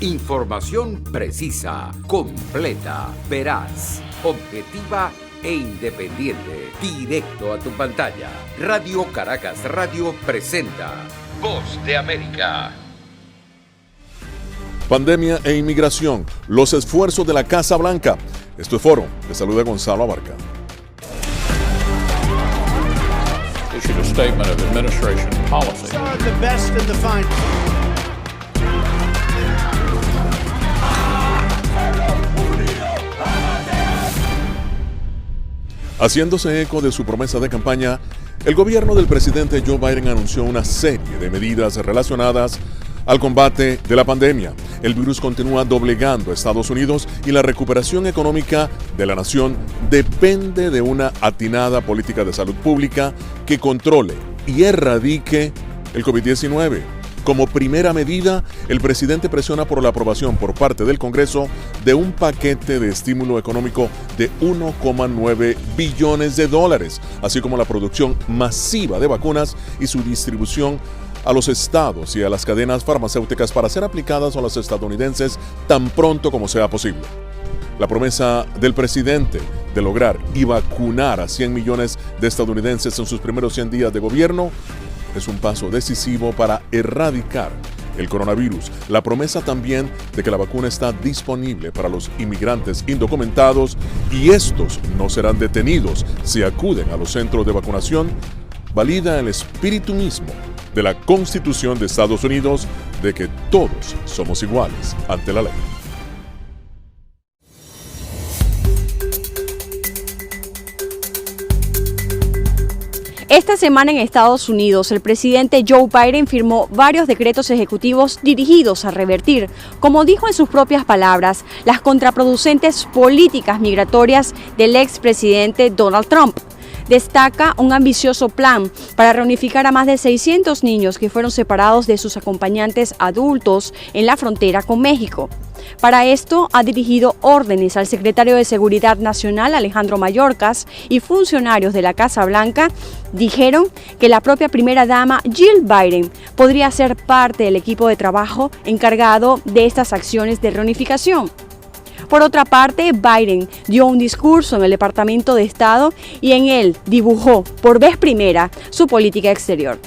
Información precisa, completa, veraz, objetiva e independiente. Directo a tu pantalla. Radio Caracas Radio presenta Voz de América. Pandemia e inmigración, los esfuerzos de la Casa Blanca. Esto es Foro. Les saluda Gonzalo Abarca. Issued a statement of administration policy. The best and the fine. Haciéndose eco de su promesa de campaña, el gobierno del presidente Joe Biden anunció una serie de medidas relacionadas al combate de la pandemia. El virus continúa doblegando a Estados Unidos y la recuperación económica de la nación depende de una atinada política de salud pública que controle y erradique el COVID-19. Como primera medida, el presidente presiona por la aprobación por parte del Congreso de un paquete de estímulo económico de $1,9 billones, así como la producción masiva de vacunas y su distribución a los estados y a las cadenas farmacéuticas para ser aplicadas a los estadounidenses tan pronto como sea posible. La promesa del presidente de lograr y vacunar a 100 millones de estadounidenses en sus primeros 100 días de gobierno es un paso decisivo para erradicar el coronavirus. La promesa también de que la vacuna está disponible para los inmigrantes indocumentados y estos no serán detenidos si acuden a los centros de vacunación valida el espíritu mismo de la Constitución de Estados Unidos de que todos somos iguales ante la ley. Esta semana en Estados Unidos, el presidente Joe Biden firmó varios decretos ejecutivos dirigidos a revertir, como dijo en sus propias palabras, las contraproducentes políticas migratorias del expresidente Donald Trump. Destaca un ambicioso plan para reunificar a más de 600 niños que fueron separados de sus acompañantes adultos en la frontera con México. Para esto, ha dirigido órdenes al secretario de Seguridad Nacional, Alejandro Mayorkas, y funcionarios de la Casa Blanca dijeron que la propia primera dama, Jill Biden, podría ser parte del equipo de trabajo encargado de estas acciones de reunificación. Por otra parte, Biden dio un discurso en el Departamento de Estado y en él dibujó por vez primera su política exterior.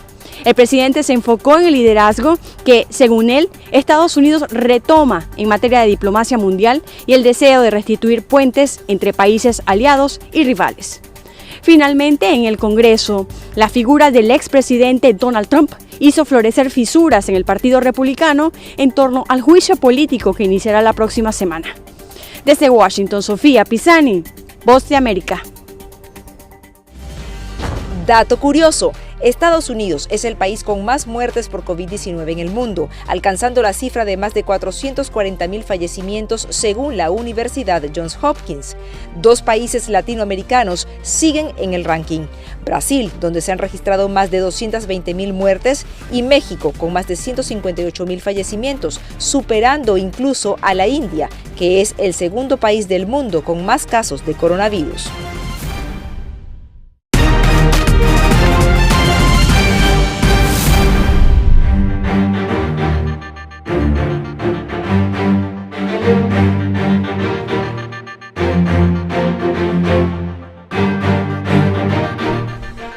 El presidente se enfocó en el liderazgo que, según él, Estados Unidos retoma en materia de diplomacia mundial y el deseo de restituir puentes entre países aliados y rivales. Finalmente, en el Congreso, la figura del expresidente Donald Trump hizo florecer fisuras en el Partido Republicano en torno al juicio político que iniciará la próxima semana. Desde Washington, Sofía Pisani, Voz de América. Dato curioso, Estados Unidos es el país con más muertes por COVID-19 en el mundo, alcanzando la cifra de más de 440,000 fallecimientos según la Universidad Johns Hopkins. 2 países latinoamericanos siguen en el ranking: Brasil, donde se han registrado más de 220,000 muertes, y México, con más de 158,000 fallecimientos, superando incluso a la India, que es el segundo país del mundo con más casos de coronavirus.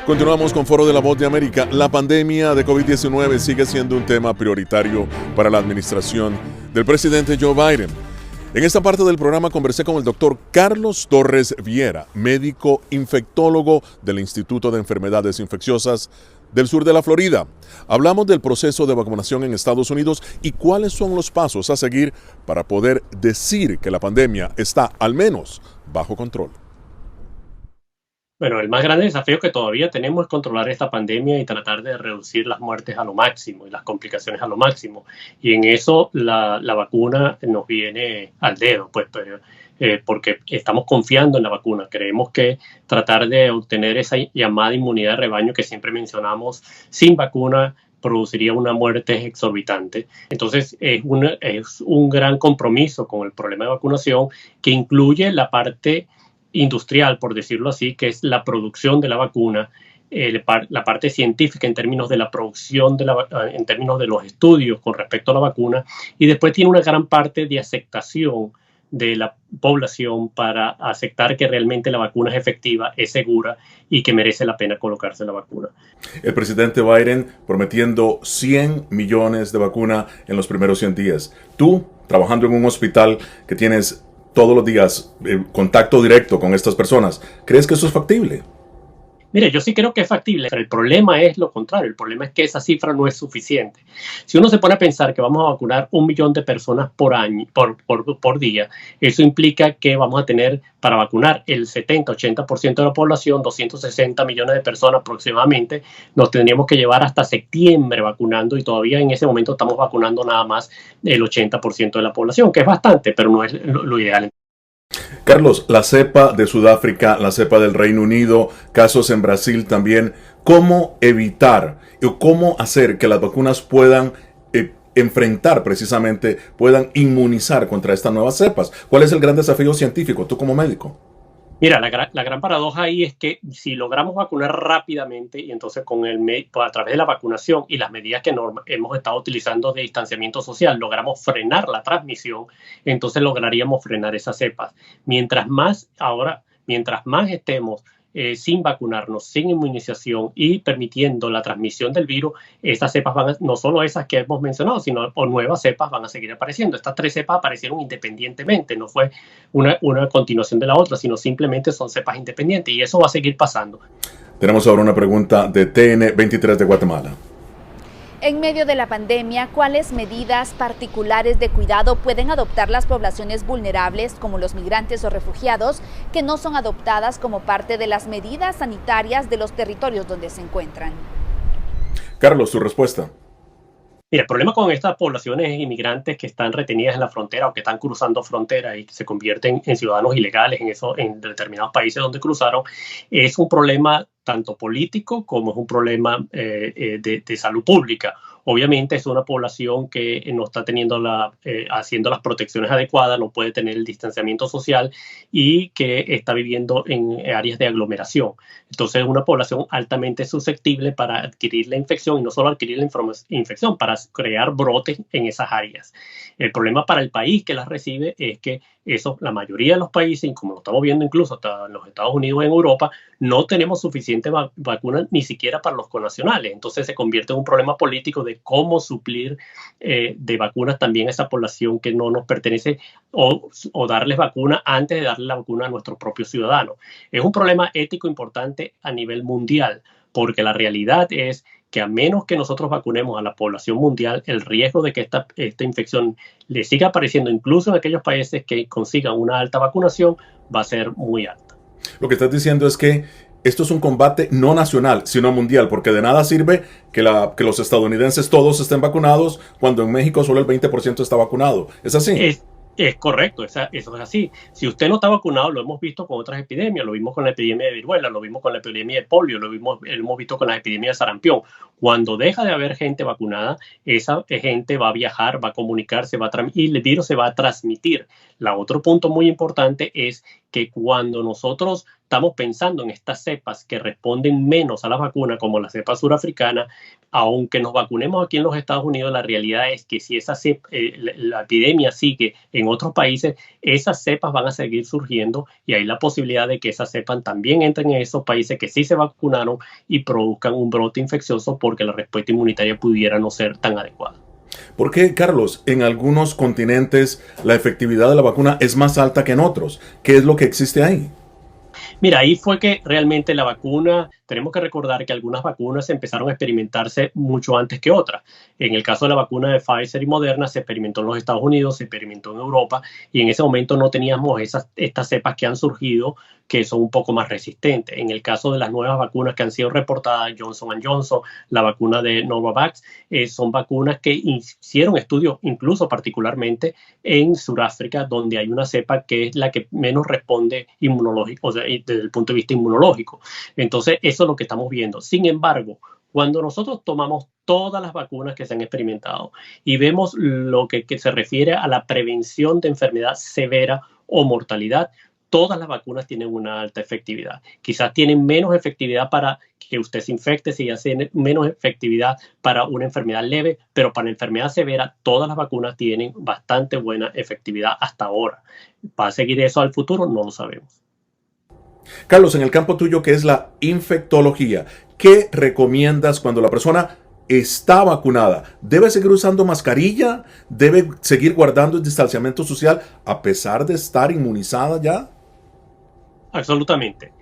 Continuamos con Foro de la Voz de América. La pandemia de COVID-19 sigue siendo un tema prioritario para la administración del presidente Joe Biden. En esta parte del programa conversé con el doctor Carlos Torres Viera, médico infectólogo del Instituto de Enfermedades Infecciosas del sur de la Florida. Hablamos del proceso de vacunación en Estados Unidos y cuáles son los pasos a seguir para poder decir que la pandemia está al menos bajo control. Bueno, el más grande desafío que todavía tenemos es controlar esta pandemia y tratar de reducir las muertes a lo máximo y las complicaciones a lo máximo. Y en eso la vacuna nos viene al dedo, porque estamos confiando en la vacuna. Creemos que tratar de obtener esa llamada inmunidad de rebaño que siempre mencionamos sin vacuna produciría una muerte exorbitante. Entonces es un gran compromiso con el problema de vacunación que incluye la parte industrial, por decirlo así, que es la producción de la vacuna, la parte científica en términos de la producción, en términos de los estudios con respecto a la vacuna, y después tiene una gran parte de aceptación de la población para aceptar que realmente la vacuna es efectiva, es segura y que merece la pena colocarse la vacuna. El presidente Biden prometiendo 100 millones de vacunas en los primeros 100 días. Tú, trabajando en un hospital que tienes todos los días contacto directo con estas personas, ¿crees que eso es factible? Mire, yo sí creo que es factible, pero el problema es lo contrario. El problema es que esa cifra no es suficiente. Si uno se pone a pensar que vamos a vacunar 1 millón de personas por año, por día, eso implica que vamos a tener para vacunar el 70-80% de la población, 260 millones de personas aproximadamente. Nos tendríamos que llevar hasta septiembre vacunando y todavía en ese momento estamos vacunando nada más el 80% de la población, que es bastante, pero no es lo ideal. Carlos, la cepa de Sudáfrica, la cepa del Reino Unido, casos en Brasil también, ¿cómo evitar o cómo hacer que las vacunas puedan enfrentar precisamente, puedan inmunizar contra estas nuevas cepas? ¿Cuál es el gran desafío científico, tú como médico? Mira, la gran paradoja ahí es que si logramos vacunar rápidamente y entonces a través de la vacunación y las medidas que hemos estado utilizando de distanciamiento social, logramos frenar la transmisión, entonces lograríamos frenar esas cepas. Mientras más estemos sin vacunarnos, sin inmunización y permitiendo la transmisión del virus, estas cepas no solo esas que hemos mencionado, sino nuevas cepas van a seguir apareciendo. Estas 3 cepas aparecieron independientemente, no fue una continuación de la otra, sino simplemente son cepas independientes y eso va a seguir pasando. Tenemos ahora una pregunta de TN23 de Guatemala. En medio de la pandemia, ¿cuáles medidas particulares de cuidado pueden adoptar las poblaciones vulnerables, como los migrantes o refugiados, que no son adoptadas como parte de las medidas sanitarias de los territorios donde se encuentran? Carlos, tu respuesta. Mira, el problema con estas poblaciones inmigrantes que están retenidas en la frontera o que están cruzando frontera y que se convierten en ciudadanos ilegales en determinados países donde cruzaron, es un problema tanto político como es un problema de salud pública. Obviamente es una población que no está haciendo las protecciones adecuadas, no puede tener el distanciamiento social y que está viviendo en áreas de aglomeración. Entonces es una población altamente susceptible para adquirir la infección y no solo adquirir la infección, para crear brotes en esas áreas. El problema para el país que las recibe es que la mayoría de los países, y como lo estamos viendo incluso hasta en los Estados Unidos y en Europa, no tenemos suficiente vacunas ni siquiera para los connacionales. Entonces se convierte en un problema político de cómo suplir de vacunas también a esa población que no nos pertenece o darles vacuna antes de darle la vacuna a nuestros propios ciudadanos. Es un problema ético importante a nivel mundial, porque la realidad es que a menos que nosotros vacunemos a la población mundial, el riesgo de que esta infección le siga apareciendo incluso en aquellos países que consigan una alta vacunación va a ser muy alta. Lo que estás diciendo es que esto es un combate no nacional, sino mundial, porque de nada sirve que los estadounidenses todos estén vacunados cuando en México solo el 20% está vacunado. ¿Es así? Es correcto, eso es así. Si usted no está vacunado, lo hemos visto con otras epidemias, lo vimos con la epidemia de viruela, lo vimos con la epidemia de polio, lo hemos visto con la epidemia de sarampión. Cuando deja de haber gente vacunada, esa gente va a viajar, va a comunicarse, y el virus se va a transmitir. Otro punto muy importante es que cuando nosotros estamos pensando en estas cepas que responden menos a la vacuna, como la cepa surafricana, aunque nos vacunemos aquí en los Estados Unidos, la realidad es que si la epidemia sigue en otros países, esas cepas van a seguir surgiendo y hay la posibilidad de que esas cepas también entren en esos países que sí se vacunaron y produzcan un brote infeccioso porque la respuesta inmunitaria pudiera no ser tan adecuada. ¿Por qué, Carlos, en algunos continentes la efectividad de la vacuna es más alta que en otros? ¿Qué es lo que existe ahí? Mira, ahí fue que realmente la vacuna, tenemos que recordar que algunas vacunas empezaron a experimentarse mucho antes que otras. En el caso de la vacuna de Pfizer y Moderna se experimentó en los Estados Unidos, se experimentó en Europa y en ese momento no teníamos estas cepas que han surgido que son un poco más resistentes. En el caso de las nuevas vacunas que han sido reportadas, Johnson & Johnson, la vacuna de Novavax, son vacunas que hicieron estudios incluso particularmente en Sudáfrica, donde hay una cepa que es la que menos responde inmunológico, o sea, desde el punto de vista inmunológico. Entonces, eso es lo que estamos viendo. Sin embargo, cuando nosotros tomamos todas las vacunas que se han experimentado y vemos lo que se refiere a la prevención de enfermedad severa o mortalidad, todas las vacunas tienen una alta efectividad. Quizás tienen menos efectividad para que usted se infecte, si ya tiene menos efectividad para una enfermedad leve, pero para la enfermedad severa, todas las vacunas tienen bastante buena efectividad hasta ahora. ¿Va a seguir eso al futuro? No lo sabemos. Carlos, en el campo tuyo, que es la infectología, ¿qué recomiendas cuando la persona está vacunada? ¿Debe seguir usando mascarilla? ¿Debe seguir guardando el distanciamiento social a pesar de estar inmunizada ya? Absolutamente.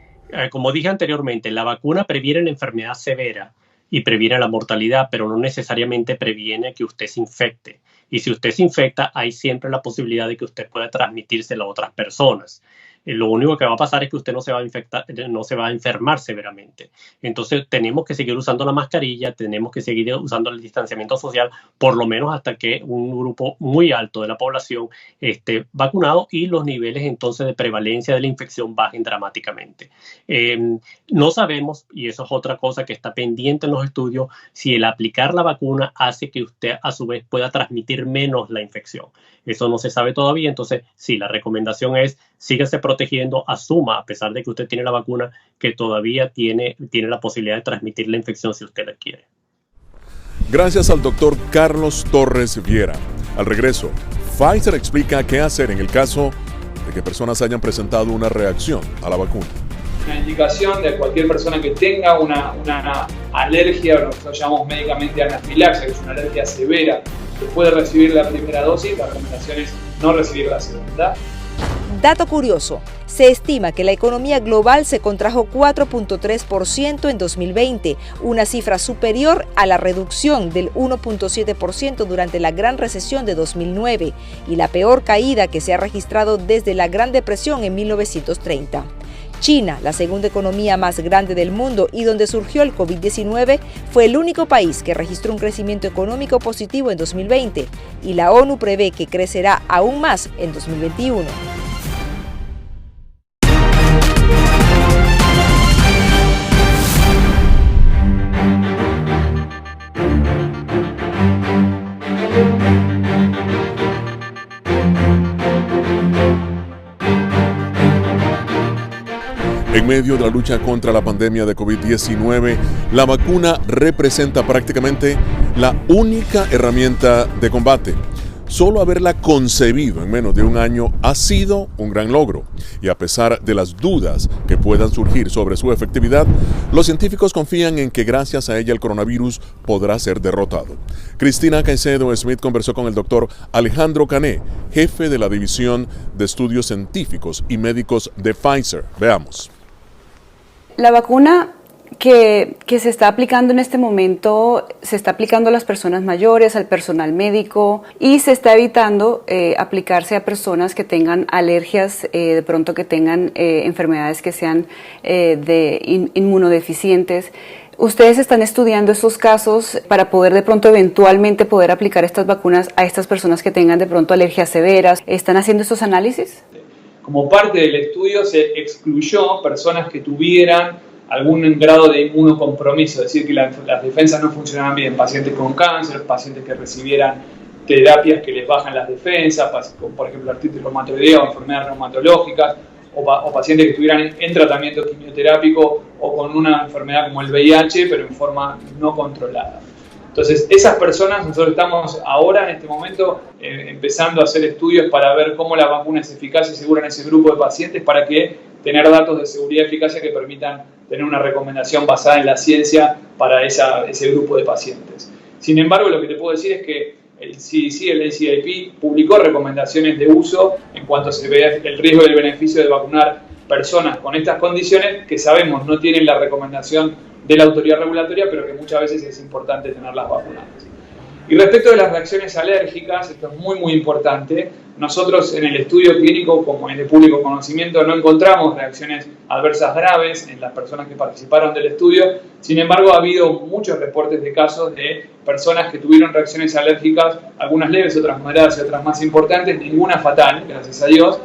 Como dije anteriormente, la vacuna previene la enfermedad severa y previene la mortalidad, pero no necesariamente previene que usted se infecte. Y si usted se infecta, hay siempre la posibilidad de que usted pueda transmitírselo a otras personas. Lo único que va a pasar es que usted no se va a infectar, no se va a enfermar severamente. Entonces tenemos que seguir usando la mascarilla, tenemos que seguir usando el distanciamiento social, por lo menos hasta que un grupo muy alto de la población esté vacunado y los niveles entonces de prevalencia de la infección bajen dramáticamente. No sabemos, y eso es otra cosa que está pendiente en los estudios, si el aplicar la vacuna hace que usted a su vez pueda transmitir menos la infección. Eso no se sabe todavía, entonces sí, la recomendación es sígase protegiendo, asuma, a pesar de que usted tiene la vacuna, que todavía tiene la posibilidad de transmitir la infección si usted la quiere. Gracias al doctor Carlos Torres Viera. Al regreso, Pfizer explica qué hacer en el caso de que personas hayan presentado una reacción a la vacuna. Una indicación de cualquier persona que tenga una alergia, o lo que llamamos médicamente anafilaxia, que es una alergia severa, que puede recibir la primera dosis, la recomendación es no recibir la segunda. Dato curioso, se estima que la economía global se contrajo 4.3% en 2020, una cifra superior a la reducción del 1.7% durante la Gran Recesión de 2009 y la peor caída que se ha registrado desde la Gran Depresión en 1930. China, la segunda economía más grande del mundo y donde surgió el COVID-19, fue el único país que registró un crecimiento económico positivo en 2020 y la ONU prevé que crecerá aún más en 2021. En medio de la lucha contra la pandemia de COVID-19, la vacuna representa prácticamente la única herramienta de combate. Solo haberla concebido en menos de un año ha sido un gran logro. Y a pesar de las dudas que puedan surgir sobre su efectividad, los científicos confían en que gracias a ella el coronavirus podrá ser derrotado. Cristina Caicedo Smith conversó con el doctor Alejandro Cané, jefe de la División de Estudios Científicos y Médicos de Pfizer. Veamos. La vacuna que se está aplicando en este momento se está aplicando a las personas mayores, al personal médico y se está evitando aplicarse a personas que tengan alergias, de pronto que tengan enfermedades que sean inmunodeficientes. ¿Ustedes están estudiando estos casos para poder de pronto eventualmente poder aplicar estas vacunas a estas personas que tengan de pronto alergias severas? ¿Están haciendo estos análisis? Como parte del estudio se excluyó personas que tuvieran algún grado de inmunocompromiso, es decir, que las defensas no funcionaban bien, pacientes con cáncer, pacientes que recibieran terapias que les bajan las defensas, por ejemplo artritis reumatoidea o enfermedades reumatológicas, o pacientes que estuvieran en tratamiento quimioterápico o con una enfermedad como el VIH, pero en forma no controlada. Entonces, esas personas, nosotros estamos ahora, en este momento, empezando a hacer estudios para ver cómo la vacuna es eficaz y segura en ese grupo de pacientes para que tener datos de seguridad y eficacia que permitan tener una recomendación basada en la ciencia para ese grupo de pacientes. Sin embargo, lo que te puedo decir es que el CDC, el ACIP, publicó recomendaciones de uso en cuanto se ve el riesgo y el beneficio de vacunar personas con estas condiciones que sabemos no tienen la recomendación de la autoridad regulatoria, pero que muchas veces es importante tenerlas vacunadas. Y respecto de las reacciones alérgicas, esto es muy muy importante. Nosotros en el estudio clínico, como es de público conocimiento, no encontramos reacciones adversas graves en las personas que participaron del estudio. Sin embargo, ha habido muchos reportes de casos de personas que tuvieron reacciones alérgicas, algunas leves, otras moderadas y otras más importantes, ninguna fatal, gracias a Dios,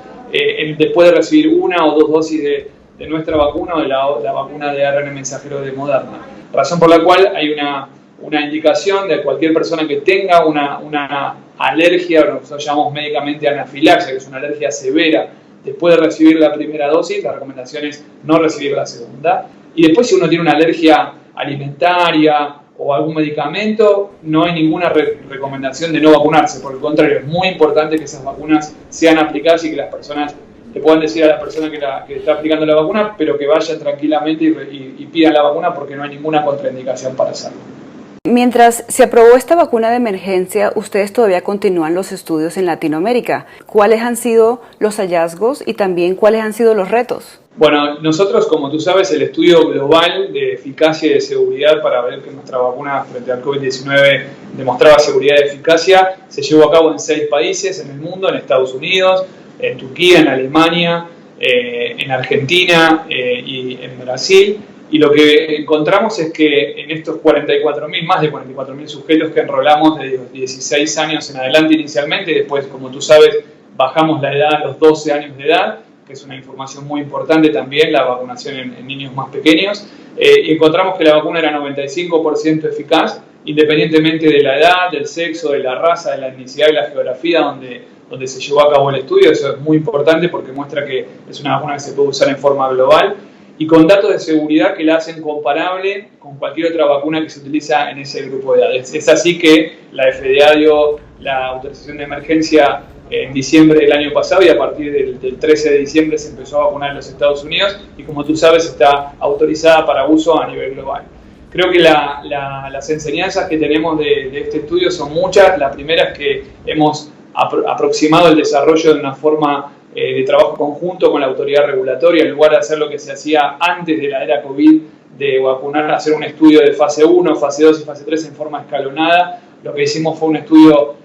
después de recibir una o dos dosis de nuestra vacuna o de la vacuna de ARN mensajero de Moderna. Razón por la cual hay una indicación de cualquier persona que tenga una alergia, o lo que nosotros llamamos médicamente anafilaxia, que es una alergia severa, después de recibir la primera dosis, la recomendación es no recibir la segunda. Y después, si uno tiene una alergia alimentaria o algún medicamento, no hay ninguna recomendación de no vacunarse. Por el contrario, es muy importante que esas vacunas sean aplicadas y que las personas le puedan decir a la persona que está aplicando la vacuna, pero que vayan tranquilamente y pidan la vacuna porque no hay ninguna contraindicación para hacerlo. Mientras se aprobó esta vacuna de emergencia, ustedes todavía continúan los estudios en Latinoamérica. ¿Cuáles han sido los hallazgos y también cuáles han sido los retos? Bueno, nosotros, como tú sabes, el estudio global de eficacia y de seguridad para ver que nuestra vacuna frente al COVID-19 demostraba seguridad y eficacia se llevó a cabo en 6 países en el mundo, en Estados Unidos, en Turquía, en Alemania, en Argentina y en Brasil. Y lo que encontramos es que en estos 44.000, más de 44.000 sujetos que enrolamos de 16 años en adelante inicialmente, después, como tú sabes, bajamos la edad a los 12 años de edad, que es una información muy importante también, la vacunación en niños más pequeños, y encontramos que la vacuna era 95% eficaz, independientemente de la edad, del sexo, de la raza, de la etnicidad y la geografía donde se llevó a cabo el estudio. Eso es muy importante porque muestra que es una vacuna que se puede usar en forma global, y con datos de seguridad que la hacen comparable con cualquier otra vacuna que se utiliza en ese grupo de edades. Es así que la FDA dio la autorización de emergencia en diciembre del año pasado y a partir del 13 de diciembre se empezó a vacunar en los Estados Unidos y, como tú sabes, está autorizada para uso a nivel global. Creo que las enseñanzas que tenemos de este estudio son muchas. La primera es que hemos aproximado el desarrollo de una forma de trabajo conjunto con la autoridad regulatoria, en lugar de hacer lo que se hacía antes de la era COVID, de vacunar, hacer un estudio de fase 1, fase 2 y fase 3 en forma escalonada. Lo que hicimos fue un estudio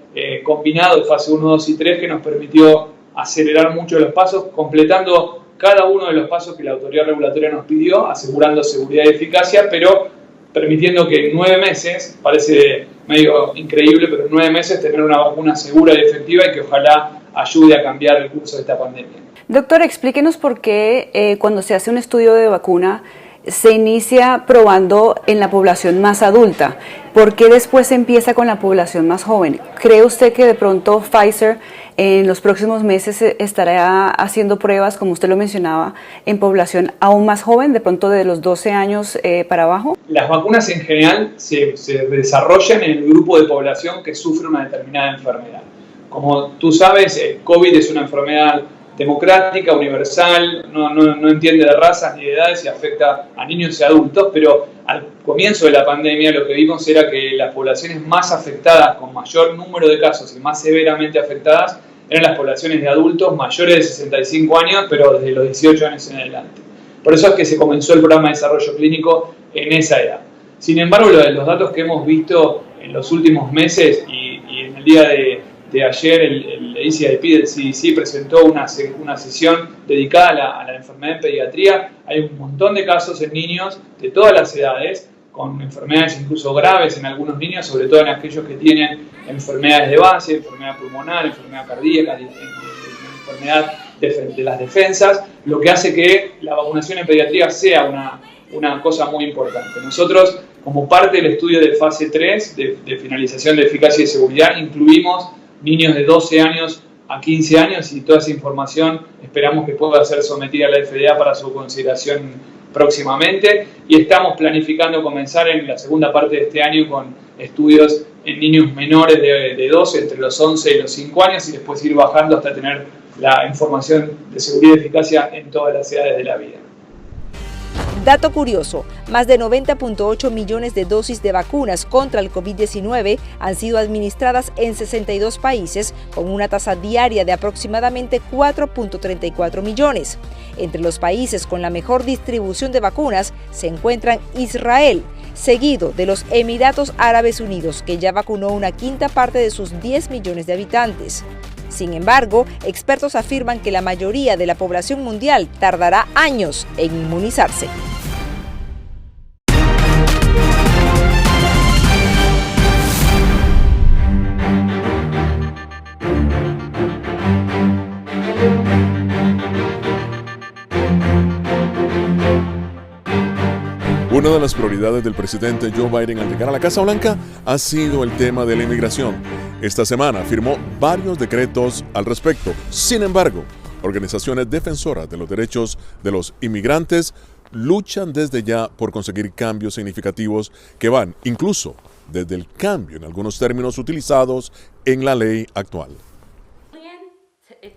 combinado de fase 1, 2 y 3 que nos permitió acelerar mucho los pasos, completando cada uno de los pasos que la autoridad regulatoria nos pidió, asegurando seguridad y eficacia, pero permitiendo que en 9 meses, parece medio increíble, pero en 9 meses tener una vacuna segura y efectiva y que ojalá ayude a cambiar el curso de esta pandemia. Doctor, explíquenos por qué cuando se hace un estudio de vacuna se inicia probando en la población más adulta. ¿Por qué después se empieza con la población más joven? ¿Cree usted que de pronto Pfizer en los próximos meses estará haciendo pruebas, como usted lo mencionaba, en población aún más joven, de pronto de los 12 años para abajo? Las vacunas en general se desarrollan en el grupo de población que sufre una determinada enfermedad. Como tú sabes, el COVID es una enfermedad democrática, universal, no entiende de razas ni de edades y afecta a niños y adultos, pero al comienzo de la pandemia lo que vimos era que las poblaciones más afectadas, con mayor número de casos y más severamente afectadas, eran las poblaciones de adultos mayores de 65 años, pero desde los 18 años en adelante. Por eso es que se comenzó el programa de desarrollo clínico en esa edad. Sin embargo, los datos que hemos visto en los últimos meses y en el día de ayer el ACIP del CDC presentó una sesión dedicada a la enfermedad en pediatría. Hay un montón de casos en niños de todas las edades, con enfermedades incluso graves en algunos niños, sobre todo en aquellos que tienen enfermedades de base, enfermedad pulmonar, enfermedad cardíaca, enfermedad de las defensas, lo que hace que la vacunación en pediatría sea una cosa muy importante. Nosotros, como parte del estudio de fase 3 de finalización de eficacia y seguridad, incluimos niños de 12 años a 15 años y toda esa información esperamos que pueda ser sometida a la FDA para su consideración próximamente, y estamos planificando comenzar en la segunda parte de este año con estudios en niños menores de 12, entre los 11 y los 5 años, y después ir bajando hasta tener la información de seguridad y eficacia en todas las edades de la vida. Dato curioso, más de 90.8 millones de dosis de vacunas contra el COVID-19 han sido administradas en 62 países con una tasa diaria de aproximadamente 4.34 millones. Entre los países con la mejor distribución de vacunas se encuentran Israel, seguido de los Emiratos Árabes Unidos, que ya vacunó una quinta parte de sus 10 millones de habitantes. Sin embargo, expertos afirman que la mayoría de la población mundial tardará años en inmunizarse. Una de las prioridades del presidente Joe Biden al llegar a la Casa Blanca ha sido el tema de la inmigración. Esta semana firmó varios decretos al respecto. Sin embargo, Organizaciones defensoras de los derechos de los inmigrantes luchan desde ya por conseguir cambios significativos que van incluso desde el cambio en algunos términos utilizados en la ley actual.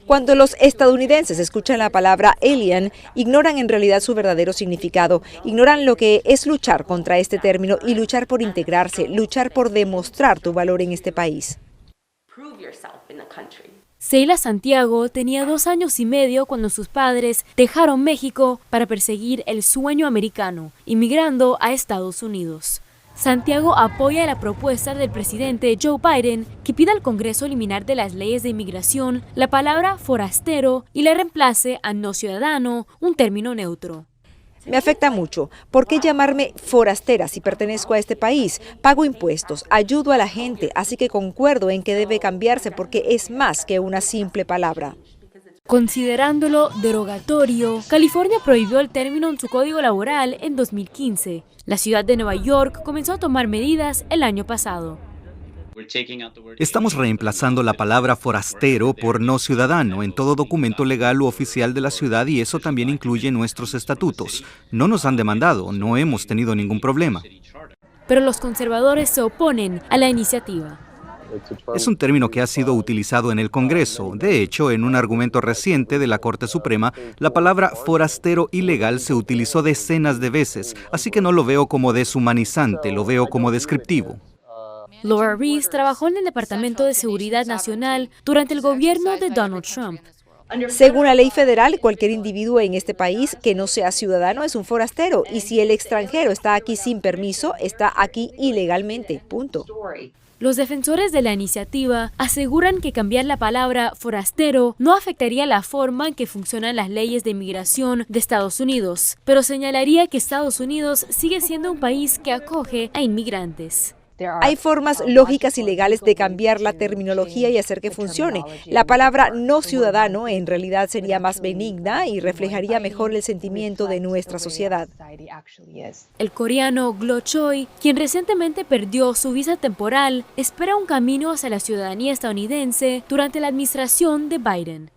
Cuando los estadounidenses escuchan la palabra alien, ignoran en realidad su verdadero significado, ignoran lo que es luchar contra este término y luchar por integrarse, luchar por demostrar tu valor en este país. Seila Santiago tenía 2 años y medio cuando sus padres dejaron México para perseguir el sueño americano, inmigrando a Estados Unidos. Santiago apoya la propuesta del presidente Joe Biden que pida al Congreso eliminar de las leyes de inmigración la palabra forastero y le reemplace a no ciudadano, un término neutro. Me afecta mucho. ¿Por qué llamarme forastera si pertenezco a este país? Pago impuestos, ayudo a la gente, así que concuerdo en que debe cambiarse porque es más que una simple palabra. Considerándolo derogatorio, California prohibió el término en su código laboral en 2015. La ciudad de Nueva York comenzó a tomar medidas el año pasado. Estamos reemplazando la palabra forastero por no ciudadano en todo documento legal u oficial de la ciudad y eso también incluye nuestros estatutos. No nos han demandado, no hemos tenido ningún problema. Pero los conservadores se oponen a la iniciativa. Es un término que ha sido utilizado en el Congreso. De hecho, en un argumento reciente de la Corte Suprema, la palabra forastero ilegal se utilizó decenas de veces, así que no lo veo como deshumanizante, lo veo como descriptivo. Laura Reese trabajó en el Departamento de Seguridad Nacional durante el gobierno de Donald Trump. Según la ley federal, cualquier individuo en este país que no sea ciudadano es un forastero y si el extranjero está aquí sin permiso, está aquí ilegalmente. Punto. Los defensores de la iniciativa aseguran que cambiar la palabra forastero no afectaría la forma en que funcionan las leyes de inmigración de Estados Unidos, pero señalaría que Estados Unidos sigue siendo un país que acoge a inmigrantes. Hay formas lógicas y legales de cambiar la terminología y hacer que funcione. La palabra no ciudadano en realidad sería más benigna y reflejaría mejor el sentimiento de nuestra sociedad. El coreano Glo Choi, quien recientemente perdió su visa temporal, espera un camino hacia la ciudadanía estadounidense durante la administración de Biden.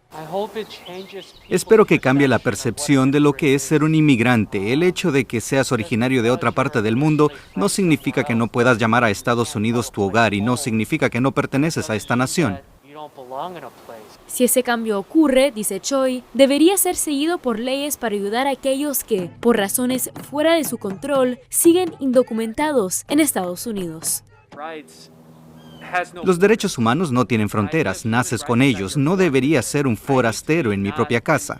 Espero que cambie la percepción de lo que es ser un inmigrante. El hecho de que seas originario de otra parte del mundo no significa que no puedas llamar a Estados Unidos tu hogar y no significa que no perteneces a esta nación. Si ese cambio ocurre, dice Choi, debería ser seguido por leyes para ayudar a aquellos que, por razones fuera de su control, siguen indocumentados en Estados Unidos. Los derechos humanos no tienen fronteras, naces con ellos, no debería ser un forastero en mi propia casa.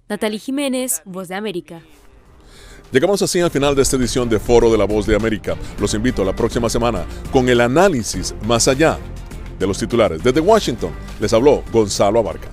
Natalie Jiménez, Voz de América. Llegamos así al final de esta edición de Foro de la Voz de América. Los invito a la próxima semana con el análisis más allá de los titulares. Desde Washington les habló Gonzalo Abarca.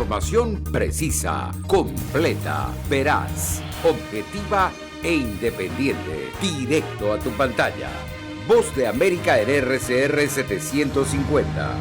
Información precisa, completa, veraz, objetiva e independiente. Directo a tu pantalla. Voz de América en RCR 750.